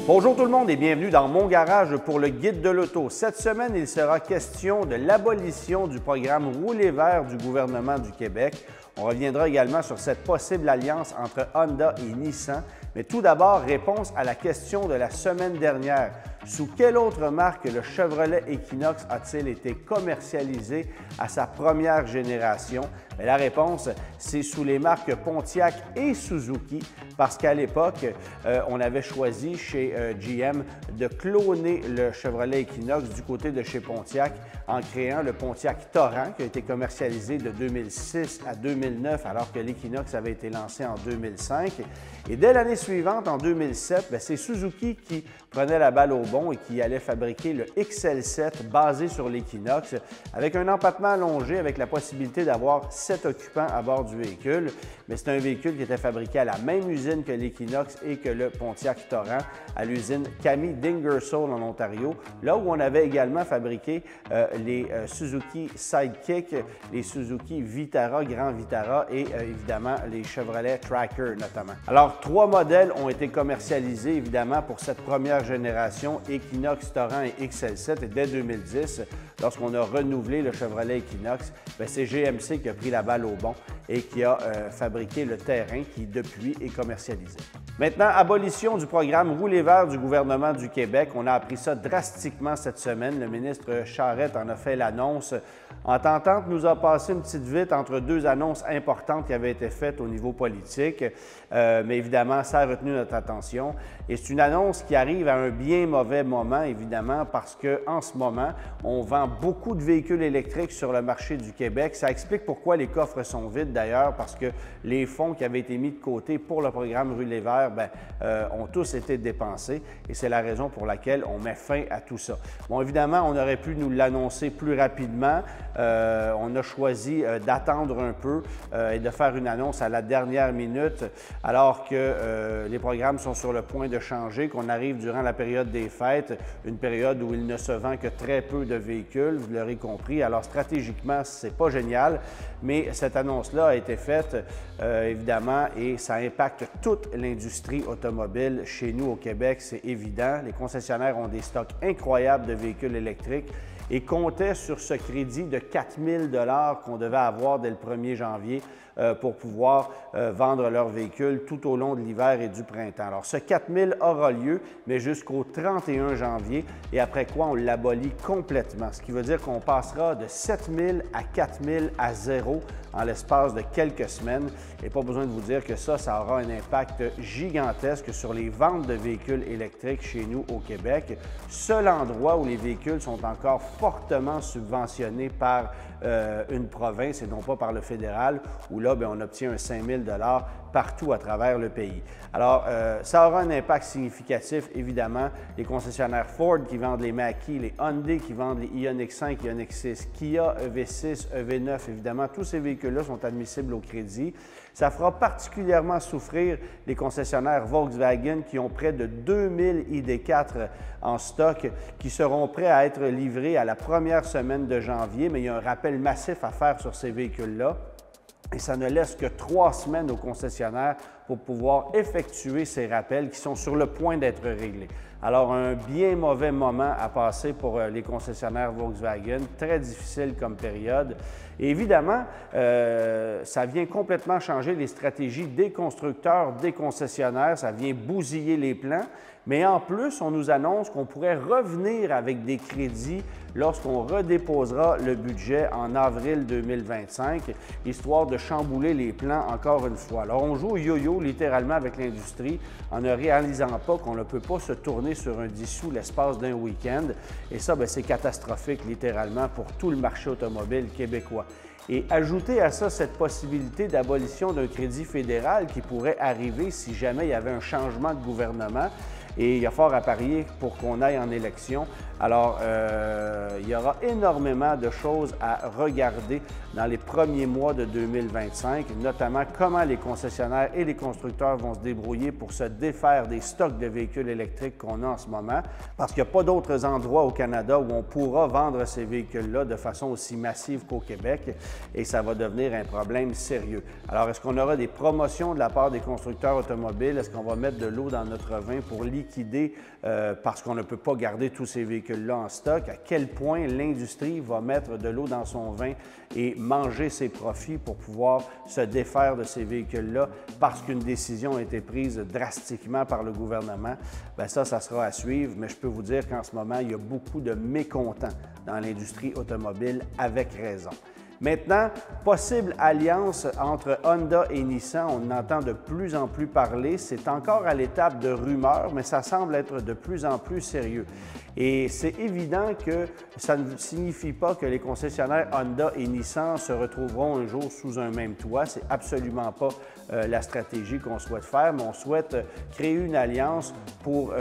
Bonjour tout le monde et bienvenue dans Mon Garage pour le guide de l'auto. Cette semaine, il sera question de l'abolition du programme Rouler vert du gouvernement du Québec. On reviendra également sur cette possible alliance entre Honda et Nissan. Mais tout d'abord, réponse à la question de la semaine dernière. Sous quelle autre marque le Chevrolet Equinox a-t-il été commercialisé à sa première génération? Bien, la réponse, c'est sous les marques Pontiac et Suzuki, parce qu'à l'époque, on avait choisi chez GM de cloner le Chevrolet Equinox du côté de chez Pontiac en créant le Pontiac Torrent qui a été commercialisé de 2006 à 2009 alors que l'Equinox avait été lancé en 2005. Et dès l'année suivante, en 2007, c'est Suzuki qui prenait la balle au bon et qui allait fabriquer le XL7 basé sur l'Equinox avec un empattement allongé avec la possibilité d'avoir 7 occupants à bord du véhicule. Mais c'est un véhicule qui était fabriqué à la même usine que l'Equinox et que le Pontiac Torrent à l'usine Camy d'Ingersoll en Ontario, là où on avait également fabriqué les Suzuki Sidekick, les Suzuki Vitara, Grand Vitara et évidemment les Chevrolet Tracker notamment. Alors, 3 modèles ont été commercialisés évidemment pour cette première génération Equinox, Torrent et XL7 et dès 2010, lorsqu'on a renouvelé le Chevrolet Equinox, c'est GMC qui a pris la balle au bon et qui a fabriqué le Terrain qui depuis est commercialisé. Maintenant, abolition du programme Rouler vert du gouvernement du Québec. On a appris ça drastiquement cette semaine. Le ministre Charette en a fait l'annonce. Entente nous a passé une petite vite entre deux annonces importantes qui avaient été faites au niveau politique, mais évidemment, ça a retenu notre attention. Et c'est une annonce qui arrive à un bien mauvais moment, évidemment, parce qu'en ce moment, on vend beaucoup de véhicules électriques sur le marché du Québec. Ça explique pourquoi les coffres sont vides d'ailleurs, parce que les fonds qui avaient été mis de côté pour le programme Rouler vert ont tous été dépensés et c'est la raison pour laquelle on met fin à tout ça. Bon, évidemment, on aurait pu nous l'annoncer plus rapidement. On a choisi d'attendre un peu et de faire une annonce à la dernière minute alors que les programmes sont sur le point de changer, qu'on arrive durant la période des fêtes, une période où il ne se vend que très peu de véhicules, vous l'aurez compris. Alors stratégiquement, c'est pas génial, mais cette annonce-là a été faite évidemment et ça impacte toute l'industrie automobile chez nous au Québec, c'est évident. Les concessionnaires ont des stocks incroyables de véhicules électriques et comptaient sur ce crédit de 4 000 $ qu'on devait avoir dès le 1er janvier pour pouvoir vendre leurs véhicules tout au long de l'hiver et du printemps. Alors, ce 4 000 aura lieu, mais jusqu'au 31 janvier, et après quoi, on l'abolit complètement, ce qui veut dire qu'on passera de 7 000 à 4 000 à 0 en l'espace de quelques semaines. Et pas besoin de vous dire que ça aura un impact gigantesque sur les ventes de véhicules électriques chez nous au Québec. Seul endroit où les véhicules sont encore fortement subventionnés par une province et non pas par le fédéral, où là, on obtient un 5 000 $ partout à travers le pays. Alors, ça aura un impact significatif, évidemment. Les concessionnaires Ford qui vendent les Mach-E, les Hyundai qui vendent les Ioniq 5, Ioniq 6, Kia, EV6, EV9, évidemment, tous ces véhicules-là sont admissibles au crédit. Ça fera particulièrement souffrir les concessionnaires Volkswagen qui ont près de 2000 ID4 en stock qui seront prêts à être livrés à la première semaine de janvier, mais il y a un rappel massif à faire sur ces véhicules-là. Et ça ne laisse que 3 semaines aux concessionnaires pour pouvoir effectuer ces rappels qui sont sur le point d'être réglés. Alors, un bien mauvais moment à passer pour les concessionnaires Volkswagen, très difficile comme période. Et évidemment, ça vient complètement changer les stratégies des constructeurs, des concessionnaires, ça vient bousiller les plans. Mais en plus, on nous annonce qu'on pourrait revenir avec des crédits lorsqu'on redéposera le budget en avril 2025, histoire de chambouler les plans encore une fois. Alors, on joue au yo-yo littéralement avec l'industrie en ne réalisant pas qu'on ne peut pas se tourner sur un 10 sous l'espace d'un week-end. Et ça, c'est catastrophique littéralement pour tout le marché automobile québécois. Et ajouter à ça cette possibilité d'abolition d'un crédit fédéral qui pourrait arriver si jamais il y avait un changement de gouvernement. Et il y a fort à parier pour qu'on aille en élection. Alors, il y aura énormément de choses à regarder dans les premiers mois de 2025, notamment comment les concessionnaires et les constructeurs vont se débrouiller pour se défaire des stocks de véhicules électriques qu'on a en ce moment, parce qu'il n'y a pas d'autres endroits au Canada où on pourra vendre ces véhicules-là de façon aussi massive qu'au Québec, et ça va devenir un problème sérieux. Alors, est-ce qu'on aura des promotions de la part des constructeurs automobiles? Est-ce qu'on va mettre de l'eau dans notre vin pour liquider liquider parce qu'on ne peut pas garder tous ces véhicules-là en stock, à quel point l'industrie va mettre de l'eau dans son vin et manger ses profits pour pouvoir se défaire de ces véhicules-là parce qu'une décision a été prise drastiquement par le gouvernement. Bien ça sera à suivre, mais je peux vous dire qu'en ce moment, il y a beaucoup de mécontents dans l'industrie automobile, avec raison. Maintenant, possible alliance entre Honda et Nissan, on en entend de plus en plus parler. C'est encore à l'étape de rumeur, mais ça semble être de plus en plus sérieux. Et c'est évident que ça ne signifie pas que les concessionnaires Honda et Nissan se retrouveront un jour sous un même toit. C'est absolument pas la stratégie qu'on souhaite faire, mais on souhaite créer une alliance pour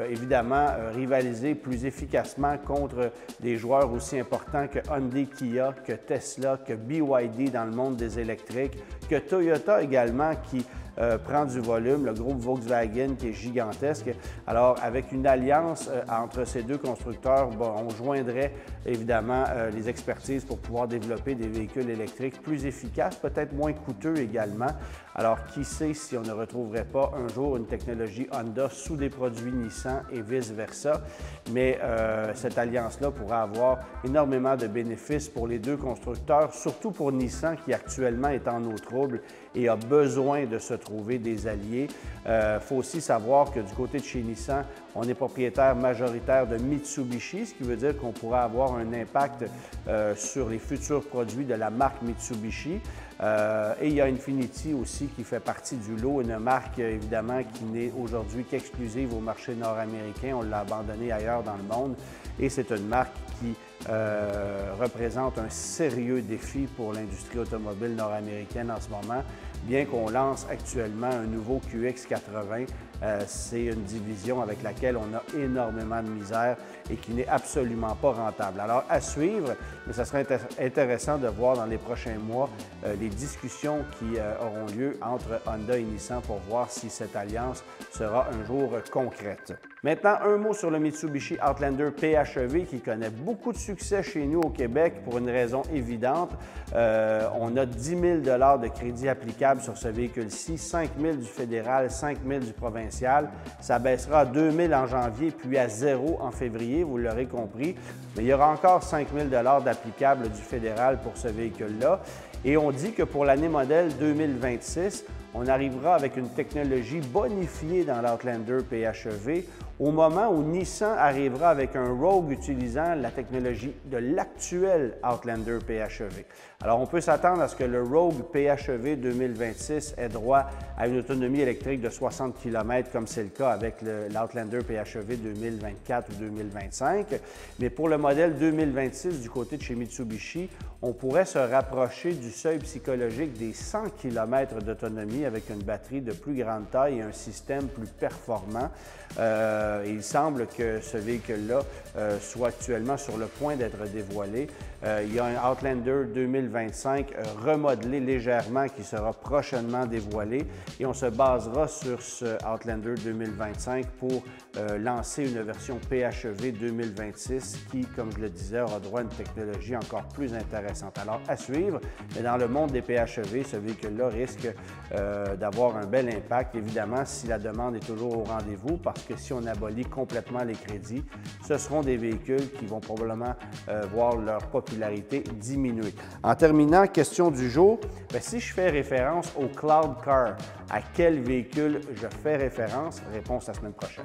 évidemment rivaliser plus efficacement contre des joueurs aussi importants que Hyundai, Kia, que Tesla, que BYD dans le monde des électriques, que Toyota également qui prend du volume, le groupe Volkswagen qui est gigantesque. Alors, avec une alliance entre ces deux constructeurs, bon, on joindrait évidemment les expertises pour pouvoir développer des véhicules électriques plus efficaces, peut-être moins coûteux également. Alors, qui sait si on ne retrouverait pas un jour une technologie Honda sous des produits Nissan et vice-versa. Mais cette alliance-là pourrait avoir énormément de bénéfices pour les deux constructeurs, surtout pour Nissan qui actuellement est en eau trouble et a besoin de se trouver des alliés. Il faut aussi savoir que du côté de chez Nissan, on est propriétaire majoritaire de Mitsubishi, ce qui veut dire qu'on pourrait avoir un impact sur les futurs produits de la marque Mitsubishi. Et il y a Infiniti aussi qui fait partie du lot, une marque évidemment qui n'est aujourd'hui qu'exclusive au marché nord-américain. On l'a abandonnée ailleurs dans le monde et c'est une marque qui représente un sérieux défi pour l'industrie automobile nord-américaine en ce moment. Bien qu'on lance actuellement un nouveau QX80, c'est une division avec laquelle on a énormément de misère et qui n'est absolument pas rentable. Alors, à suivre, mais ça serait intéressant de voir dans les prochains mois les discussions qui auront lieu entre Honda et Nissan pour voir si cette alliance sera un jour concrète. Maintenant, un mot sur le Mitsubishi Outlander PHEV qui connaît beaucoup de succès chez nous au Québec pour une raison évidente. On a 10 000 de crédit applicable sur ce véhicule-ci, 5 000 du fédéral, 5 000 du provincial. Ça baissera à 2 000 en janvier puis à 0 en février, vous l'aurez compris. Mais il y aura encore 5 000 d'applicable du fédéral pour ce véhicule-là. Et on dit que pour l'année modèle 2026, on arrivera avec une technologie bonifiée dans l'Outlander PHEV au moment où Nissan arrivera avec un Rogue utilisant la technologie de l'actuel Outlander PHEV. Alors, on peut s'attendre à ce que le Rogue PHEV 2026 ait droit à une autonomie électrique de 60 km, comme c'est le cas avec l'Outlander PHEV 2024 ou 2025. Mais pour le modèle 2026 du côté de chez Mitsubishi, on pourrait se rapprocher du seuil psychologique des 100 km d'autonomie avec une batterie de plus grande taille et un système plus performant. Il semble que ce véhicule-là soit actuellement sur le point d'être dévoilé. Il y a un Outlander 2025 remodelé légèrement qui sera prochainement dévoilé et on se basera sur ce Outlander 2025 pour lancer une version PHEV 2026 qui, comme je le disais, aura droit à une technologie encore plus intéressante. Alors, à suivre, mais dans le monde des PHEV, ce véhicule-là risque d'avoir un bel impact, évidemment, si la demande est toujours au rendez-vous, parce que si on abolit complètement les crédits, ce seront des véhicules qui vont probablement voir leur popularité diminuer. En terminant, question du jour, bien, si je fais référence au Cloud Car, à quel véhicule je fais référence? Réponse la semaine prochaine.